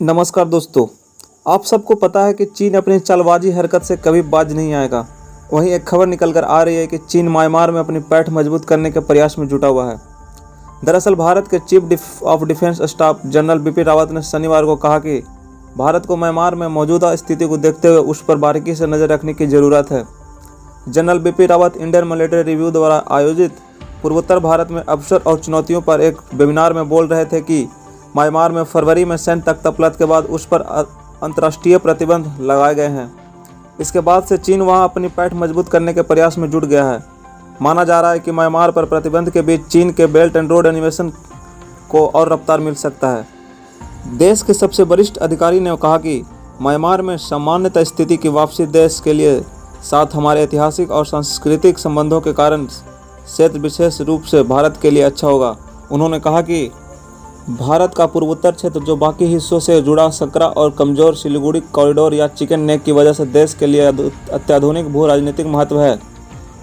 नमस्कार दोस्तों। आप सबको पता है कि चीन अपनी चालबाजी हरकत से कभी बाज नहीं आएगा। वहीं एक खबर निकल कर आ रही है कि चीन म्यांमार में अपनी पैठ मजबूत करने के प्रयास में जुटा हुआ है। दरअसल भारत के chief of defence staff general Bipin Rawat ने शनिवार को कहा कि भारत को म्यांमार में मौजूदा स्थिति को देखते हुए उस पर बारीकी से नज़र रखने की ज़रूरत है। General Bipin Rawat Indian military review द्वारा आयोजित पूर्वोत्तर भारत में अवसर और चुनौतियों पर एक वेबिनार में बोल रहे थे कि म्यांमार में फरवरी में सैन्य तख्तापलट के बाद उस पर अंतर्राष्ट्रीय प्रतिबंध लगाए गए हैं। इसके बाद से चीन वहां अपनी पैठ मजबूत करने के प्रयास में जुट गया है। माना जा रहा है कि म्यांमार पर प्रतिबंध के बीच चीन के बेल्ट एंड रोड एनिमेशन को और रफ्तार मिल सकता है। देश के सबसे वरिष्ठ अधिकारी ने कहा कि म्यांमार में सामान्यतः स्थिति की वापसी देश के लिए साथ हमारे ऐतिहासिक और सांस्कृतिक संबंधों के कारण क्षेत्र विशेष रूप से भारत के लिए अच्छा होगा। उन्होंने कहा कि भारत का पूर्वोत्तर क्षेत्र जो बाकी हिस्सों से जुड़ा सकरा और कमज़ोर सिलीगुड़ी कॉरिडोर या चिकन नेक की वजह से देश के लिए अत्याधुनिक भू राजनीतिक महत्व है।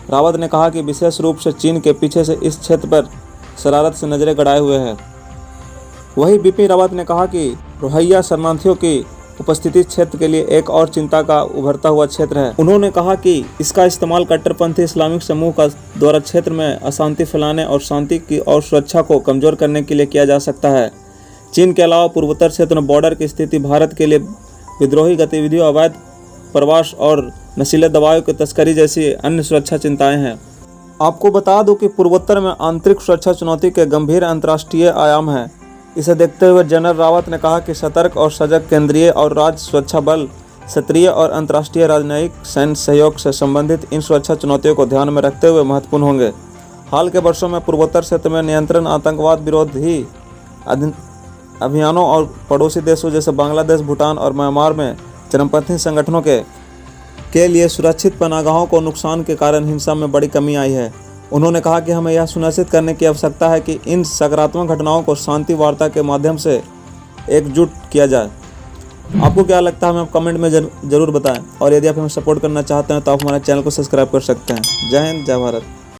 रावत ने कहा कि विशेष रूप से चीन के पीछे से इस क्षेत्र पर शरारत से नजरें गड़ाए हुए हैं। वहीं बिपिन रावत ने कहा कि रोहिंग्या शरणार्थियों की उपस्थिति क्षेत्र के लिए एक और चिंता का उभरता हुआ क्षेत्र है। उन्होंने कहा कि इसका इस्तेमाल कट्टरपंथी इस्लामिक समूह का द्वारा क्षेत्र में अशांति फैलाने और शांति की और सुरक्षा को कमजोर करने के लिए किया जा सकता है। चीन के अलावा पूर्वोत्तर क्षेत्र में बॉर्डर की स्थिति भारत के लिए विद्रोही गतिविधियों, अवैध प्रवास और नशीले दवाओं की तस्करी जैसी अन्य सुरक्षा चिंताएं हैं। आपको बता दूं कि पूर्वोत्तर में आंतरिक सुरक्षा चुनौती के गंभीर अंतर्राष्ट्रीय आयाम हैं। इसे देखते हुए जनरल रावत ने कहा कि सतर्क और सजग केंद्रीय और राज्य सुरक्षा बल क्षेत्रीय और अंतर्राष्ट्रीय राजनयिक सैन्य सहयोग से संबंधित इन सुरक्षा चुनौतियों को ध्यान में रखते हुए महत्वपूर्ण होंगे। हाल के वर्षों में पूर्वोत्तर क्षेत्र में नियंत्रण, आतंकवाद विरोधी अभियानों और पड़ोसी देशों जैसे बांग्लादेश, भूटान और म्यांमार में चरमपंथी संगठनों के लिए सुरक्षित पनाहगाहों को नुकसान के कारण हिंसा में बड़ी कमी आई है। उन्होंने कहा कि हमें यह सुनिश्चित करने की आवश्यकता है कि इन सकारात्मक घटनाओं को शांति वार्ता के माध्यम से एकजुट किया जाए। आपको क्या लगता है, हमें कमेंट में जरूर बताएं। और यदि आप हमें सपोर्ट करना चाहते हैं तो आप हमारे चैनल को सब्सक्राइब कर सकते हैं। जय हिंद, जय भारत।